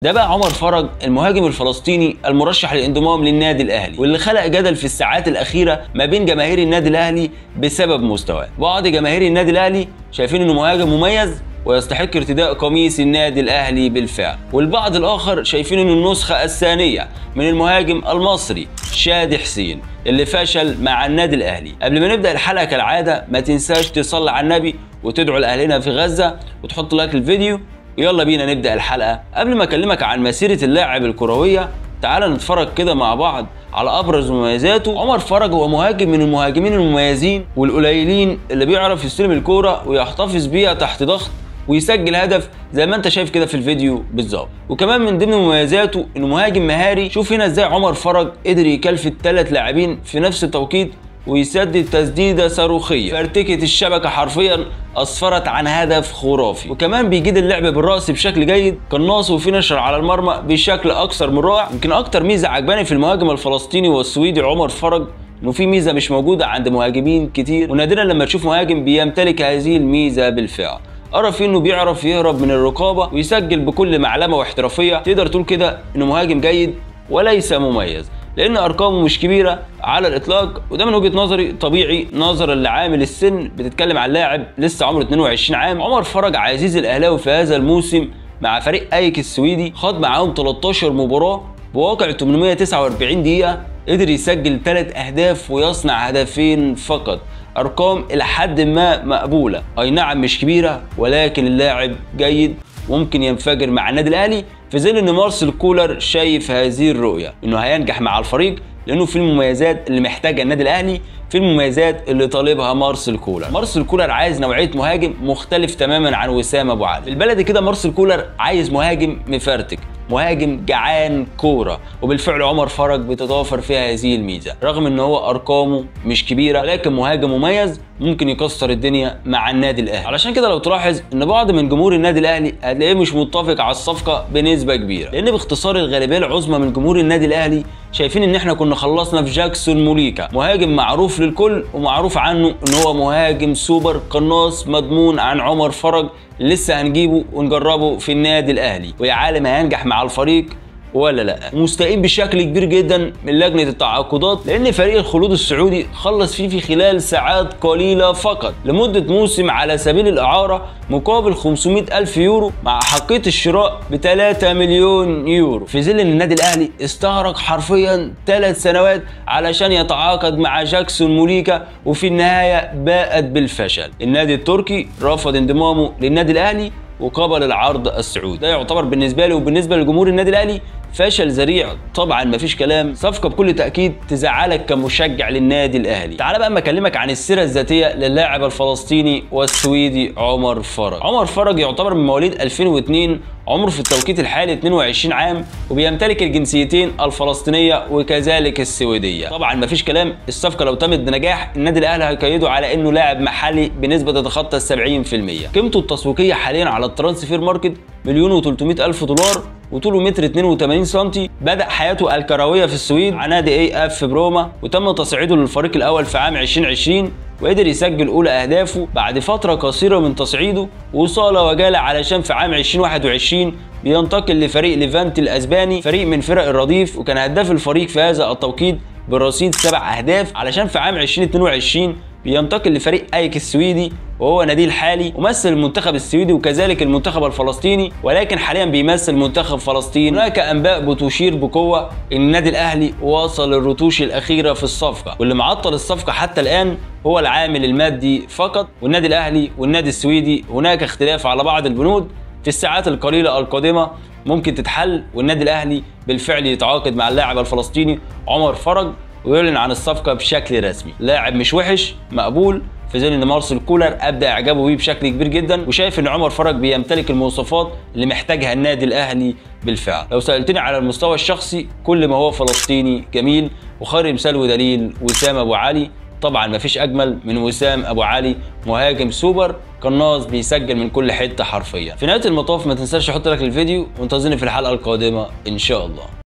ده بقى عمر فرج المهاجم الفلسطيني المرشح للانضمام للنادي الاهلي، واللي خلق جدل في الساعات الاخيره ما بين جماهير النادي الاهلي بسبب مستواه. بعض جماهير النادي الاهلي شايفين انه مهاجم مميز ويستحق ارتداء قميص النادي الاهلي بالفعل، والبعض الاخر شايفين انه النسخه الثانيه من المهاجم المصري شادي حسين اللي فشل مع النادي الاهلي. قبل ما نبدا الحلقه كالعاده ما تنساش تصلي على النبي وتدعو لاهلنا في غزه وتحط لايك للفيديو. يلا بينا نبدأ الحلقة. قبل ما أكلمك عن مسيرة اللاعب الكروية تعال نتفرج كده مع بعض على أبرز مميزاته. عمر فرج هو مهاجم من المهاجمين المميزين والقليلين اللي بيعرف يستلم الكورة ويحتفظ بيها تحت ضغط ويسجل هدف زي ما انت شايف كده في الفيديو بالظبط. وكمان من ضمن مميزاته انه مهاجم مهاري. شوف هنا ازاي عمر فرج قدر يكلفت 3 لاعبين في نفس التوقيت ويسدد تسديده صاروخيه فارتكت الشبكه حرفيا، اسفرت عن هدف خرافي. وكمان بيجيد اللعب بالراس بشكل جيد، قناص وفي نشر على المرمى بشكل اكثر من رائع. يمكن اكتر ميزه عجباني في المهاجم الفلسطيني والسويدي عمر فرج انه في ميزه مش موجوده عند مهاجمين كتير، ونادرا لما تشوف مهاجم بيمتلك هذه الميزه بالفعل. أرى فيه انه بيعرف يهرب من الرقابه ويسجل بكل معلمه واحترافيه. تقدر تقول كده انه مهاجم جيد وليس مميز، لان ارقامه مش كبيره على الاطلاق، وده من وجهه نظري طبيعي نظرا لعامل السن. بتتكلم عن لاعب لسه عمره 22 عام. عمر فرج عزيز الاهلاوي في هذا الموسم مع فريق ايك السويدي خاض معاهم 13 مباراه بواقع 849 دقيقه، قدر يسجل 3 اهداف ويصنع هدفين فقط. ارقام الى حد ما مقبوله، اي نعم مش كبيره، ولكن اللاعب جيد ممكن ينفجر مع النادي الاهلي في ظل ان مارسيل كولر شايف هذه الرؤيه انه هينجح مع الفريق، لانه في المميزات اللي محتاجها النادي الاهلي، في المميزات اللي طالبها مارسيل كولر. مارسيل كولر عايز نوعيه مهاجم مختلف تماما عن وسام ابو علي. بالبلدي كده مارسيل كولر عايز مهاجم مفرتك، مهاجم جعان كوره، وبالفعل عمر فرج بتتوافر فيها هذه الميزه، رغم ان هو ارقامه مش كبيره، ولكن مهاجم مميز ممكن يكسر الدنيا مع النادي الاهلي. علشان كده لو تلاحظ ان بعض من جمهور النادي الاهلي هتلاقيه مش متفق على الصفقه بنسبه كبيره، لان باختصار الغالبيه العظمى من جمهور النادي الاهلي شايفين ان احنا كنا خلصنا في جاكسون موليكا، مهاجم معروف للكل ومعروف عنه ان هو مهاجم سوبر قناص مضمون عن عمر فرج لسه هنجيبه ونجربه في النادي الاهلي، ويا عالم هينجح مع الفريق ولا لا. مستقيم بشكل كبير جدا من لجنه التعاقدات، لان فريق الخلود السعودي خلص فيه في خلال ساعات قليله فقط لمده موسم على سبيل الاعاره مقابل 500,000 يورو مع حقيه الشراء ب 3 مليون يورو، في ظل ان النادي الاهلي استغرق حرفيا 3 سنوات علشان يتعاقد مع جاكسون موليكا، وفي النهايه باءت بالفشل. النادي التركي رفض انضمامه للنادي الاهلي وقبل العرض السعودي. ده يعتبر بالنسبه لي وبالنسبه لجمهور النادي الاهلي فشل ذريع، طبعا مفيش كلام، صفقه بكل تاكيد تزعلك كمشجع للنادي الاهلي. تعال بقى اما اكلمك عن السيره الذاتيه للاعب الفلسطيني والسويدي عمر فرج. عمر فرج يعتبر من مواليد 2002، عمره في التوقيت الحالي 22 عام، وبيمتلك الجنسيتين الفلسطينيه وكذلك السويديه. طبعا مفيش كلام، الصفقه لو تمت بنجاح النادي الاهلي هيقيده على انه لاعب محلي بنسبه تتخطى 70%. قيمته التسويقيه حاليا على الترانسفير ماركت $1,300,000 وطوله 1.82 سم. بدأ حياته الكرويه في السويد مع نادي اي اف بروما، وتم تصعيده للفريق الاول في عام 2020، وقدر يسجل اولى اهدافه بعد فتره قصيره من تصعيده وصاله وجاله، علشان في عام 2021 بينتقل لفريق ليفانتي الاسباني، فريق من فرق الرديف، وكان هداف الفريق في هذا التوقيت برصيد 7 اهداف، علشان في عام 2022 بينتقل لفريق ايك السويدي وهو ناديه الحالي، ومثل المنتخب السويدي وكذلك المنتخب الفلسطيني، ولكن حاليا بيمثل منتخب فلسطين. هناك انباء بتشير بقوه ان النادي الاهلي وصل للرتوش الاخيره في الصفقه، واللي معطل الصفقه حتى الان هو العامل المادي فقط. والنادي الاهلي والنادي السويدي هناك اختلاف على بعض البنود، في الساعات القليله القادمه ممكن تتحل، والنادي الاهلي بالفعل يتعاقد مع اللاعب الفلسطيني عمر فرج ويعلن عن الصفقه بشكل رسمي. لاعب مش وحش، مقبول، في ظل ان مارسيل كولر ابدا اعجابه بيه بشكل كبير جدا، وشايف ان عمر فرج بيمتلك المواصفات اللي محتاجها النادي الاهلي بالفعل. لو سالتني على المستوى الشخصي كل ما هو فلسطيني جميل، وخير مثال ودليل وسام ابو علي. طبعا مفيش اجمل من وسام ابو علي، مهاجم سوبر قناص بيسجل من كل حته حرفيا. في نهايه المطاف ما تنساش تحط لايك للفيديو، وانتظرني في الحلقه القادمه ان شاء الله.